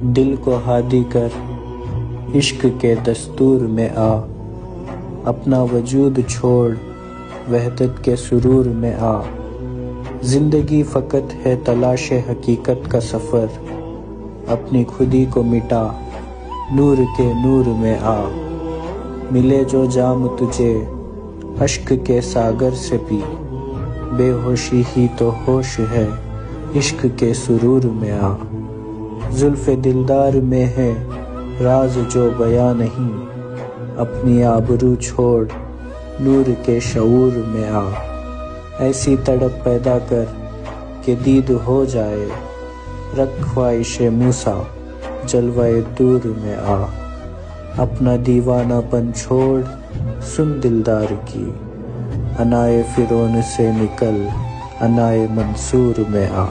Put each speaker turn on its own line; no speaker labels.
दिल को हादी कर इश्क के दस्तूर में आ, अपना वजूद छोड़ वहदत के सुरूर में आ। जिंदगी फ़कत है तलाश हकीकत का सफ़र, अपनी खुदी को मिटा नूर के नूर में आ। मिले जो जाम तुझे अश्क के सागर से पी, बेहोशी ही तो होश है इश्क के सुरूर में आ। जुल्फ़े दिलदार में है राज जो बयां नहीं, अपनी आबरू छोड़ नूर के शऊर में आ। ऐसी तड़प पैदा कर कि दीद हो जाए, रख ख्वाहिशे मूसा जलवाए दूर में आ। अपना दीवानापन छोड़ सुन दिलदार की, अनाए फिरौन से निकल अनाए मंसूर में आ।